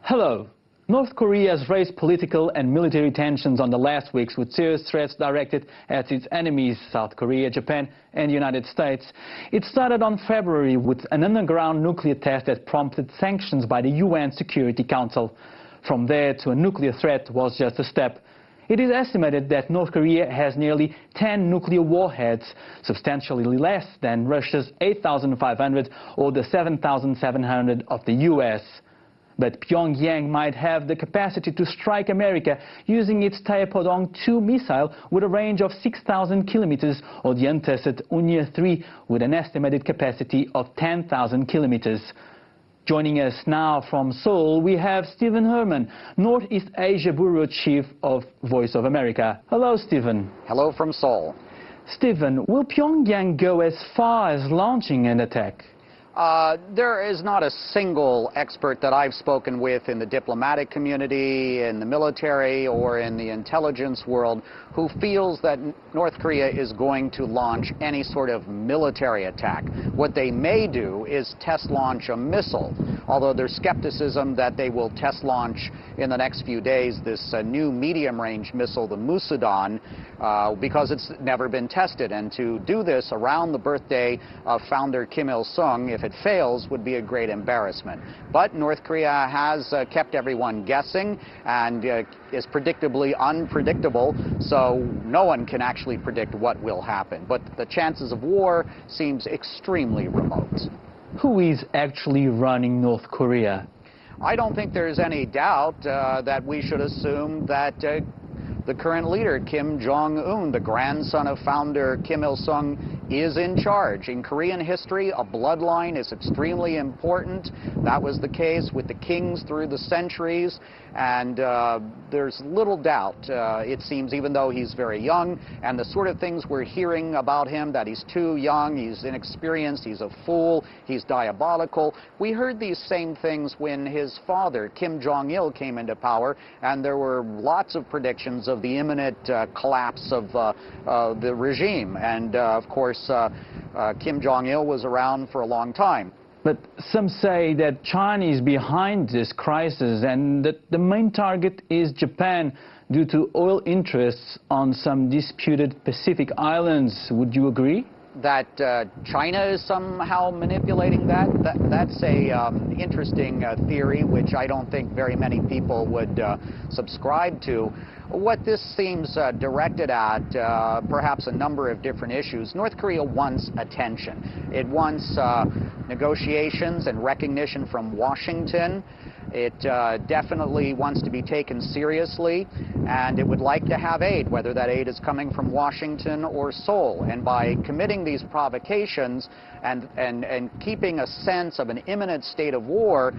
Hello. North Korea has raised political and military tensions on the last weeks with serious threats directed at its enemies, South Korea, Japan and the United States. It started on February with an underground nuclear test that prompted sanctions by the UN Security Council. From there to a nuclear threat was just a step. It is estimated that North Korea has nearly 10 nuclear warheads, substantially less than Russia's 8,500 or the 7,700 of the US. But Pyongyang might have the capacity to strike America using its Taepodong-2 missile with a range of 6,000 kilometers or the untested Unya-3 with an estimated capacity of 10,000 kilometers. Joining us now from Seoul, we have Stephen Herman, Northeast Asia Bureau Chief of Voice of America. Hello, Stephen. Hello from Seoul. Stephen, will Pyongyang go as far as launching an attack? There is not a single expert that I've spoken with in the diplomatic community, in the military, or in the intelligence world who feels that North Korea is going to launch any sort of military attack. What they may do is test launch a missile, although there's skepticism that they will test launch in the next few days this new medium-range missile, the Musudan, because it's never been tested. And to do this around the birthday of founder Kim Il-sung, if it fails, would be a great embarrassment. But North Korea has kept everyone guessing and is predictably unpredictable, so no one can actually predict what will happen. But the chances of war seems extremely remote. Who is actually running North Korea? I don't think there's any doubt that we should assume that the current leader, Kim Jong-un, the grandson of founder Kim Il-sung, is in charge. In Korean history, a bloodline is extremely important. That was the case with the kings through the centuries, and there's little doubt, it seems, even though he's very young, and the sort of things we're hearing about him, that he's too young, he's inexperienced, he's a fool, he's diabolical. We heard these same things when his father, Kim Jong-il, came into power, and there were lots of predictions of the imminent collapse of the regime. And of course, Kim Jong-il was around for a long time. But some say that China is behind this crisis and that the main target is Japan due to oil interests on some disputed Pacific islands. Would you agree? That China is somehow manipulating that? That's a interesting theory, which I don't think very many people would subscribe to. What this seems directed at, perhaps a number of different issues. North Korea wants attention. It wants negotiations and recognition from Washington. It definitely wants to be taken seriously, and it would like to have aid, whether that aid is coming from Washington or Seoul. And by committing these provocations and keeping a sense of an imminent state of war,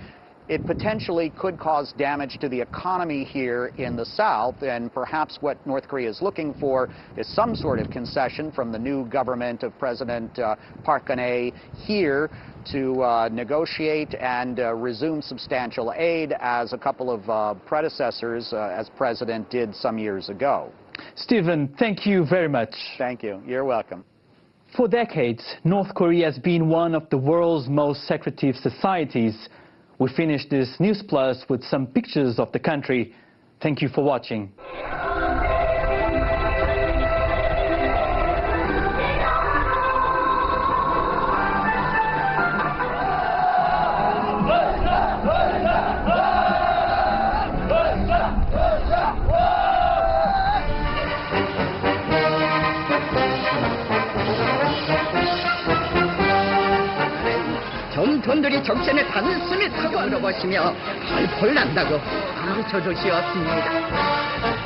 it potentially could cause damage to the economy here in the South, and perhaps what North Korea is looking for is some sort of concession from the new government of President Park Geun-hye here to negotiate and resume substantial aid, as a couple of predecessors as president did some years ago. Stephen, thank you very much. Thank you. You're welcome. For decades, North Korea has been one of the world's most secretive societies. We finished this News Plus with some pictures of the country. Thank you for watching. 정권들이 적신에 단숨에 타고 물어보시며 펄펄 난다고 가르쳐 주시었습니다.